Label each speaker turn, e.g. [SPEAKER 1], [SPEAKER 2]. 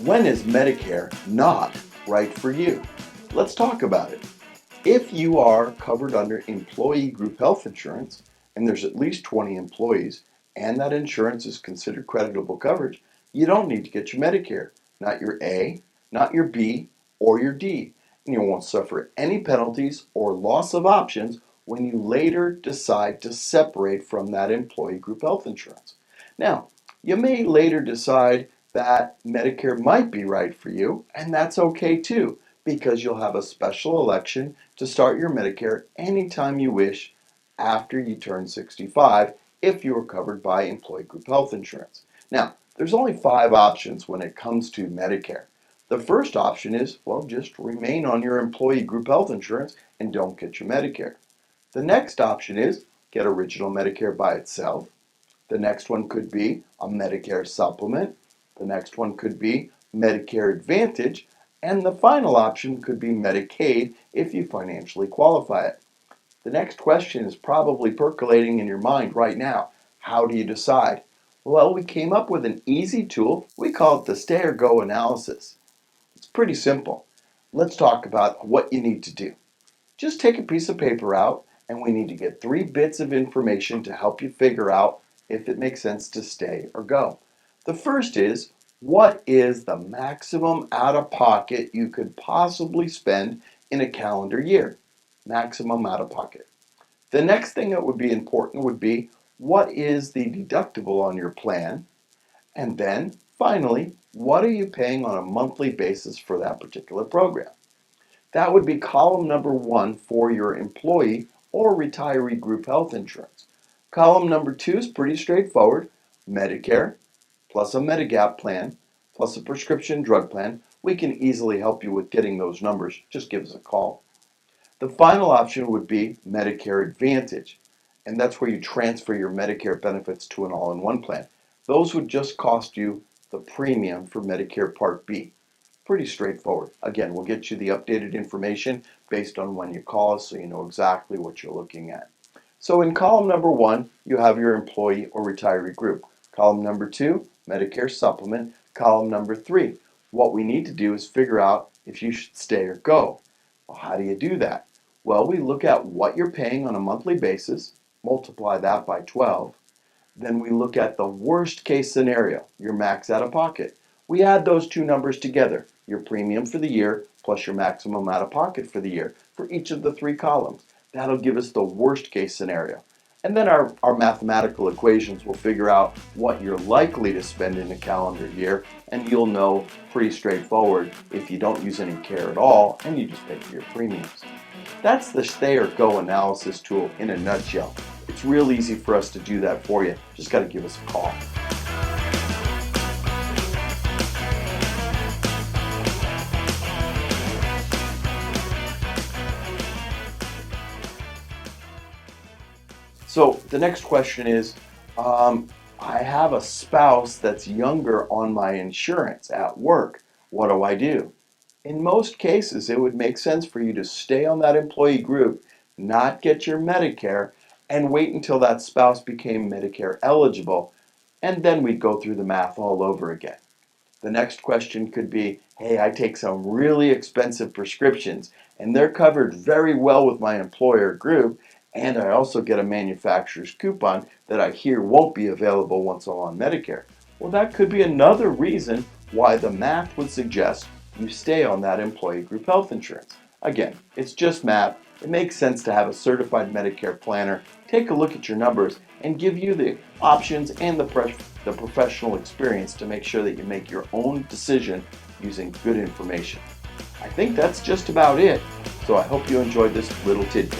[SPEAKER 1] When is Medicare not right for you? Let's talk about it. If you are covered under employee group health insurance and there's at least 20 employees and that insurance is considered creditable coverage, you don't need to get your Medicare, not your A, not your B, or your D. And you won't suffer any penalties or loss of options when you later decide to separate from that employee group health insurance. Now, you may later decide that Medicare might be right for you, and that's okay too, because you'll have a special election to start your Medicare anytime you wish after you turn 65 if you are covered by employee group health insurance. Now, there's only 5 options when it comes to Medicare. The first option is, well, just remain on your employee group health insurance and don't get your Medicare. The next option is get original Medicare by itself. The next one could be a Medicare supplement. The next one could be Medicare Advantage. And the final option could be Medicaid if you financially qualify it. The next question is probably percolating in your mind right now. How do you decide? Well, we came up with an easy tool. We call it the Stay or Go analysis. It's pretty simple. Let's talk about what you need to do. Just take a piece of paper out, and we need to get 3 bits of information to help you figure out if it makes sense to stay or go. The first is, what is the maximum out-of-pocket you could possibly spend in a calendar year? Maximum out-of-pocket. The next thing that would be important would be, what is the deductible on your plan? And then, finally, what are you paying on a monthly basis for that particular program? That would be column number 1 for your employee or retiree group health insurance. Column number 2 is pretty straightforward. Medicare plus a Medigap plan plus a prescription drug plan. We can easily help you with getting those numbers. Just give us a call. The final option would be Medicare Advantage, and that's where you transfer your Medicare benefits to an all-in-one plan. Those would just cost you the premium for Medicare Part B. Pretty straightforward. Again, we'll get you the updated information based on when you call us so you know exactly what you're looking at. So in column number 1, you have your employee or retiree group. Column number 2, Medicare supplement. Column number 3, what we need to do is figure out if you should stay or go. Well, how do you do that? Well, we look at what you're paying on a monthly basis, multiply that by 12. Then we look at the worst case scenario, your max out of pocket. We add those 2 numbers together, your premium for the year plus your maximum out of pocket for the year for each of the 3 columns. That'll give us the worst case scenario. And then our mathematical equations will figure out what you're likely to spend in a calendar year, and you'll know pretty straightforward if you don't use any care at all and you just pay for your premiums. That's the Stay or Go analysis tool in a nutshell. It's real easy for us to do that for you. Just got to give us a call. So the next question is, I have a spouse that's younger on my insurance at work. What do I do? In most cases, it would make sense for you to stay on that employee group, not get your Medicare, and wait until that spouse became Medicare eligible, and then we'd go through the math all over again. The next question could be, hey, I take some really expensive prescriptions, and they're covered very well with my employer group, and I also get a manufacturer's coupon that I hear won't be available once I'm on Medicare. Well, that could be another reason why the math would suggest you stay on that employee group health insurance. Again, it's just math. It makes sense to have a certified Medicare planner take a look at your numbers and give you the options and the professional experience to make sure that you make your own decision using good information. I think that's just about it. So I hope you enjoyed this little tidbit.